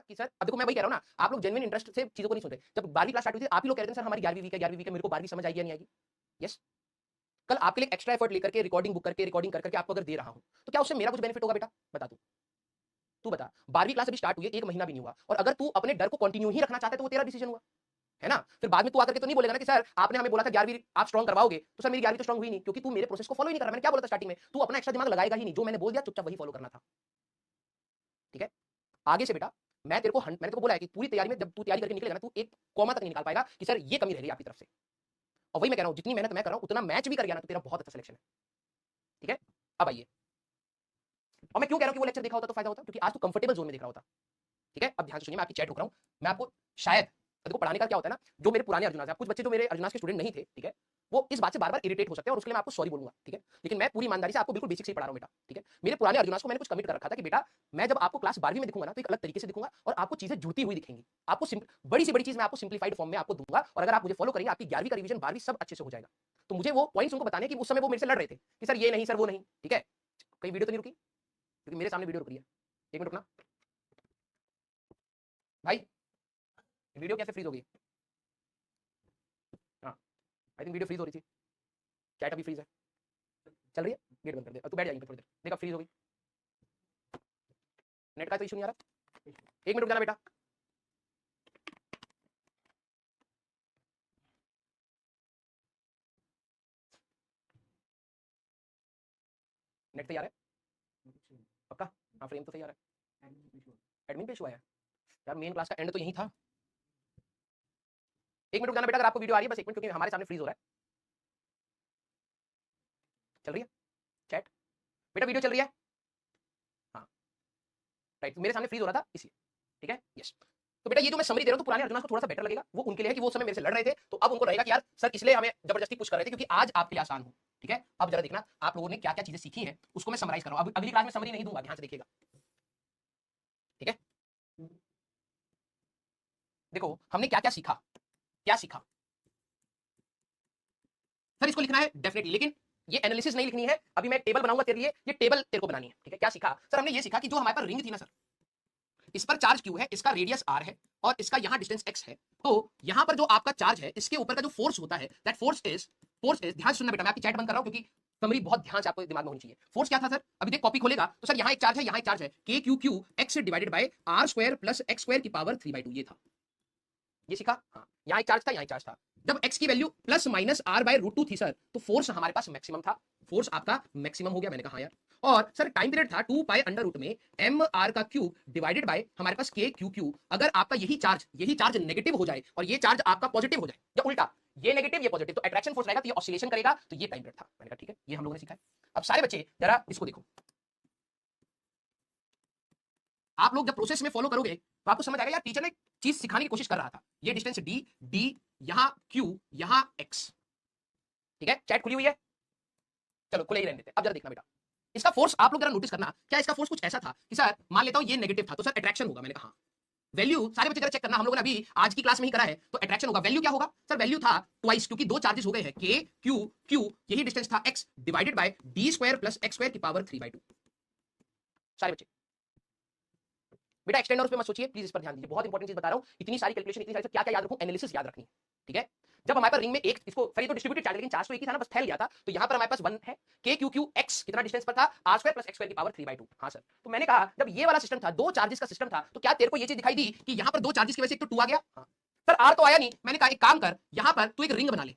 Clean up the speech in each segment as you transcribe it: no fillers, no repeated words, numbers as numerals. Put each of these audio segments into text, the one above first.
कि सर अब देखो मैं वही कह रहा हूं ना, आप लोग जेन्युइन इंटरेस्ट से चीजों को नहीं सुनते। जब 12वीं क्लास स्टार्ट हुई थी आप ही लोग कह रहे थे सर हमारी 11वीं वीक है 11वीं वीक है, मेरे को 12वीं समझ आएगी या नहीं आएगी। यस, कल आपके लिए एक्स्ट्रा एफर्ट लेकर के रिकॉर्डिंग बुक करके रिकॉर्डिंग करके आपको अगर दे रहा हूं तो क्या उससे मेरा कुछ बेनिफिट होगा बेटा? बता तू बता। 12वीं क्लास अभी स्टार्ट हुई है, एक महीना भी नहीं हुआ, और अगर तू अपने डर को कंटिन्यू ही रखना चाहता है तो वो तेरा डिसीजन हुआ, है ना। फिर बाद में तू आकर के तो नहीं बोलेगा ना कि सर आपने हमें बोला था 11वीं आप स्ट्रांग करवाओगे, तो सर मेरी 11वीं तो स्ट्रांग हुई नहीं, क्योंकि तू मेरे प्रोसेस को फॉलो ही नहीं कर रहा। मैंने क्या बोला था स्टार्टिंग में, तू अपना एक्स्ट्रा दिमाग लगाएगा ही नहीं, जो मैंने बोल दिया चुपचाप वही फॉलो करना था। ठीक है, आगे से बेटा मैं तेरे को मैंने तेरे को बोला है कि पूरी तैयारी में जब तू तैयारी करके निकलेगा ना, तू एक कॉमा तक नहीं निकाल पाएगा कि सर ये कमी रह रही है आपकी तरफ से। और वही मैं कह रहा हूं, जितनी मेहनत मैं कर रहा हूं उतना मैच भी कर गया ना तो तेरा बहुत अच्छा सिलेक्शन है। ठीक है, अब आइए, और मैं क्यों कह रहा हूं कि वो लेक्चर देखा होता तो फायदा होता, क्योंकि आज तू कंफर्टेबल जोन में देख रहा होता। ठीक है, अब ध्यान से सुनिए, मैं आपकी चैट रोक रहा हूं। मैं आपको शायद देखो पढ़ाने का क्या होता है ना, जो मेरे पुराने अर्जुनास, कुछ बच्चे जो मेरे अर्जुनास के स्टूडेंट नहीं थे, ठीक है, वो इस बात से बार बार इरिटेट हो सकते हैं और उसके लिए मैं आपको सॉरी बोलूंगा। ठीक है, लेकिन मैं पूरी ईमानदारी से आपको बिल्कुल बेसिक से ही पढ़ा रहा हूं बेटा। ठीक है, मेरे पुराने अर्जुनास को मैंने कुछ कमिट कर रखा था कि बेटा मैं जब आपको क्लास 12वीं में दिखूंगा ना तो एक अलग तरीके से दिखूंगा और आपको चीजें जुड़ती हुई दिखेंगी। आपको बड़ी से बड़ी चीज मैं आपको सिंप्लीफाइड फॉर्म में आपको दूंगा, और अगर आप मुझे फॉलो करेंगे आपकी 11वीं का रिवीजन 12वीं सब अच्छे से हो जाएगा। तो मुझे वो पॉइंट्स उनको बताने कि उस समय वो मेरे से लड़ रहे थे कि सर ये नहीं सर वो नहीं। ठीक है, कहीं वीडियो तो नहीं रुकी? क्योंकि मेरे सामने वीडियो रुक रही है। एक मिनट रुकना भाई, वीडियो कैसे फ्रीज हो गई? हाँ, आई थिंक वीडियो फ्रीज हो रही थी, चैट अभी फ्रीज है, चल रही है। गेट बंद कर दे, तू बैठ जाएगी थोड़ी देर, देखा फ्रीज हो गई। नेट का तो इशू नहीं आ रहा, एक मिनट रुक जाना बेटा। नेट तैयार है पक्का? हाँ फ्रेम तो तैयार है, एडमिन पे इशू आया यार, मेन क्लास का एंड तो यही था। एक मिनट रुक जाना बेटा, अगर आपको वीडियो आ रही है बस एक मिनट, क्योंकि हमारे सामने फ्रीज हो रहा है। चल रही है चैट बेटा, वीडियो चल रही है? हाँ राइट, मेरे सामने फ्रीज हो रहा था इसलिए। ठीक है, यस। तो बेटा ये जो मैं समरी दे रहा हूं तो पुराने अर्जुना को थोड़ा सा बेटर लगेगा, वो उनके लिए है कि वो समय मेरे से लड़ रहे थे, तो अब उनको रहेगा कि यार सर इसलिए हमें जबरदस्ती पुश कर रहे थे क्योंकि आज आपके लिए आसान हो। ठीक है, अब जरा देखना आप लोगों ने क्या क्या चीजें सीखी हैं, उसको मैं समराइज कर रहा हूं। अगली क्लास में समरी नहीं दूंगा, ध्यान से देखिएगा। ठीक है, देखो हमने क्या क्या सीखा, क्या सीखा सर, इसको लिखना है डेफिनेटली, लेकिन ये एनालिसिस नहीं लिखनी है। अभी मैं टेबल बनाऊंगा तेरे लिए, ये टेबल तेरे को बनानी है। ठीक है, क्या सीखा सर? हमने ये सीखा कि जो हमारे पास रिंग थी ना सर, इस पर चार्ज क्यू है, इसका रेडियस आर है और इसका यहां डिस्टेंस एक्स है। तो यहां पर जो आपका चार्ज है इसके ऊपर का जो फोर्स होता है, दैट फोर्स इज ध्यान सुनना बेटा, मैं आपकी चैट बंद कर रहा हूं क्योंकि समरी बहुत ध्यान से आपको दिमाग में होनी चाहिए। फोर्स क्या था सर? अभी देख कॉपी खोलेगा तो सर यहां एक चार्ज है, यहां एक चार्ज है, k q q x divided by r square plus x square की पावर 3/2, ये था, ये सीखा। हाँ, यहाँ एक चार्ज था, यहाँ एक चार्ज था। जब x की value plus minus r by root 2 थी सर, तो फोर्स हमारे पास मैक्सिमम था। फोर्स आपका मैक्सिमम हो गया, मैंने कहा हाँ यार। और सर टाइम पीरियड था 2 पाई अंडर रूट में एम आर का क्यूब डिवाइडेड बाय हमारे पास के क्यू क्यू। अगर आपका यही चार्ज नेगेटिव हो जाए और ये चार्ज आपका पॉजिटिव हो जाए, या उल्टा ये नेगेटिव ये पॉजिटिव, तो अट्रैक्शन फोर्स रहेगा, तो ये ऑसिलेशन करेगा, तो ये टाइम पीरियड था। मैंने कहा ठीक है, ये हम लोगों ने सीखा है। अब सारे बच्चे जरा इसको देखो, आप लोग जब प्रोसेस में फॉलो करोगे तो आपको समझ आएगा यार टीचर ने चीज सिखाने की कोशिश कर रहा था। ये डिस्टेंस डी, डी यहां क्यू, यहां एक्स। ठीक है, चैट खुली हुई है, चलो खुले ही रहने देते। अब जरा देखना बेटा, इसका फोर्स आप लोग जरा नोटिस करना, क्या इसका फोर्स कुछ ऐसा था कि सर मान लेता हूं ये नेगेटिव था तो सर अट्रैक्शन होगा। मैंने कहा वैल्यू, सारे बच्चे जरा चेक करना, हम लोगों ने अभी आज की क्लास में ही करा है, तो अट्रैक्शन होगा। वैल्यू क्या होगा सर? वैल्यू था ट्वाइस, क्योंकि दो चार्जेस हो गए हैं, के क्यू क्यू, यही डिस्टेंस था x divided bye D square plus x square की पावर 3/2। सारे बच्चे बेटा एक्सटेंडर्स पे मत सोचिए प्लीज, इस पर ध्यान दीजिए, बहुत इंपॉर्टेंट चीज बता रहा हूं। इतनी सारी कैलकुलेशन, इतनी सारी क्या क्या याद रखूं, एनालिसिस याद रखनी है। ठीक है, जब हमारे पास रिंग में एक, इसको सर ये तो डिस्ट्रीब्यूटेड चार्ज, लेकिन चार्ज तो एक ही था ना, बस फैल गया था, तो यहां पर हमारे पास 1 है, के क्यू क्यू एक्स कितना डिस्टेंस पर था, r square plus x square की पावर 3/2। हां सर, तो मैंने कहा जब ये वाला सिस्टम था, दो चार्जेस का सिस्टम था, तो क्या तेरे को ये चीज दिखाई दी कि यहां पर दो चार्जेस की वजह से एक तो 2 आ गया? हां सर, आर तो आया नहीं। मैंने कहा एक काम कर, यहां पर तू एक रिंग बना ले।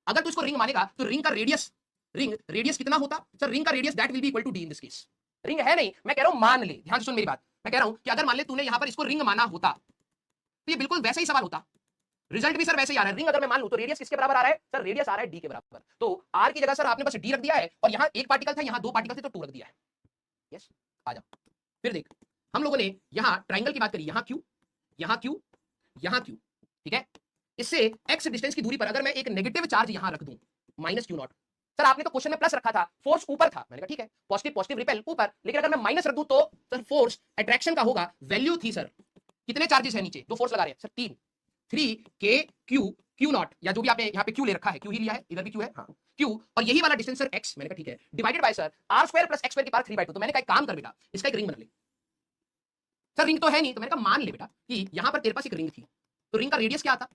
अगर तू इसको रिंग मानेगा तो रिंग का रेडियस, रिंग रेडियस कितना होता सर? रिंग का radius that will be equal to d in this case. Ring है नहीं, मैं कह रहा हूं मान ले, ध्यान से सुन मेरी बात। मैं कह रहा हूं कि अगर मान ले तूने यहां पर इसको रिंग माना होता तो ये बिल्कुल वैसा ही सवाल होता, रिजल्ट भी सर वैसे ही आ रहा है। रिंग अगर मैं मान लूं तो रेडियस किसके बराबर आ रहा है सर? रेडियस आ रहा है डी के बराबर। तो आर की जगह सर आपने बस डी रख दिया है, और यहां एक पार्टिकल था, यहां दो पार्टिकल थे, तो 2 रख दिया है। यस, आ जा फिर देख, हम लोगों ने यहां ट्राइंगल की बात करी, यहां क्यू, यहां क्यू, यहां क्यू। ठीक है, इससे एक्स डिस्टेंस की दूरी पर अगर मैं एक नेगेटिव चार्ज यहां रख दूं माइनस क्यू नॉट, सर आपने तो क्वेश्चन में प्लस रखा था, फोर्स ऊपर था। मैंने कहा ठीक है, पॉजिटिव पॉजिटिव रिपेल ऊपर, लेकिन अगर मैं माइनस रख दूं तो सर फोर्स अट्रैक्शन का होगा। वैल्यू थी सर, कितने चार्जेस है नीचे, जो फोर्स लगा रहे हैं सर? 3, 3 के क्यू क्यू नॉट, या जो भी आपने यहाँ पे क्यू ले रखा है, क्यू ही लिया है, इधर भी क्यू है, हाँ क्यू, और यही वाला डिस्टेंस सर एक्स। मैंने कहा ठीक है, divided by sir r square plus x square की पावर 3/2। तो मैंने कहा काम कर बेटा, इसका एक रिंग बना ले। सर रिंग तो है नहीं, तो मैंने कहा मान ले बेटा कि यहां पर तेरे पास एक रिंग थी, तो रिंग का रेडियस क्या था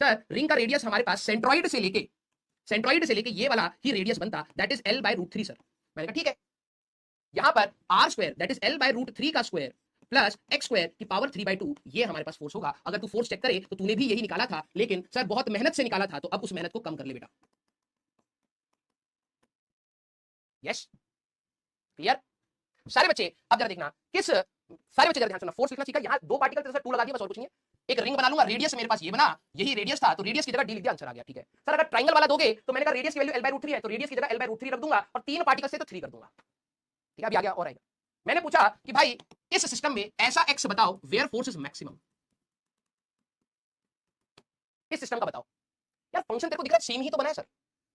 सर? रिंग का रेडियस हमारे पास सेंट्रॉइड से लेके ये वाला ही रेडियस बनता, दैट इज L/√3 सर। मैंने कहा ठीक है, यहां पर r square that is L/√3 का स्क्वायर प्लस x स्क्वायर की पावर 3/2, ये हमारे पास फोर्स होगा। अगर तू फोर्स चेक करे तो तूने भी यही निकाला था, लेकिन सर बहुत मेहनत से निकाला था, तो अब उस मेहनत को कम कर ले बेटा। यस क्लियर सारे बच्चे? अब जरा देखना सारे बच्चे जरा ध्यान सुनना, फोर्स लिखना सीखा। यहां दो पार्टिकल तेरे 2 लगा दिया, बस और कुछ नहीं है। एक रिंग बना लूंगा, रेडियस मेरे पास ये बना, यही रेडियस था, तो रेडियस की जगह d लिख दिया, आंसर आ गया। ठीक है सर, अगर ट्रायंगल वाला दोगे तो मैंने कहा रेडियस की वैल्यू L/√3 है, तो रेडियस की जगह L/√3 रख दूंगा, और 3 पार्टिकल से तो 3 कर दूंगा। ठीक है, अभी आ गया और आएगा। मैंने पूछा कि भाई इस सिस्टम में ऐसा x बताओ वेयर फोर्स इज मैक्सिमम, इस सिस्टम का बताओ। यार फंक्शन तेरे को दिख रहा है सेम ही तो बना है सर,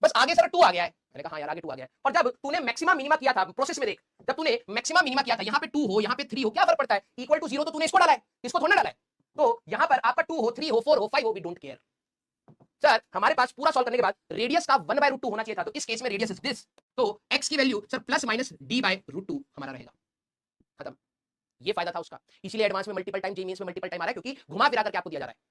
बस आगे सर 2 आ गया है। मैंने कहा हाँ यार आगे 2 आ गया है, और जब तूने मैक्सिमा मिनिमा किया था प्रोसेस में, देख जब तूने मैक्सिमा मिनिमा किया था, यहाँ पे 2 हो यहाँ पे 3 हो, क्या फर्क पड़ता है, इक्वल टू 0 तो तूने इसको डाला है, इसको थोड़ा डाला है। तो यहाँ पर आपका 2 हो 3 हो 4 हो 5 हो, वी डोंट केयर सर। हमारे पास पूरा सॉल्व करने के बाद रेडियस का 1/√2 होना चाहिए था, तो इस केस में रेडियस इज दिस, तो x की value sir plus minus d/√2 हमारा रहेगा, खत्म। ये फायदा था उसका, इसीलिए एडवांस में मल्टीपल टाइम, जेईई में मल्टीपल टाइम आ रहा है, क्योंकि घुमा फिरा करके आपको दिया जा रहा है।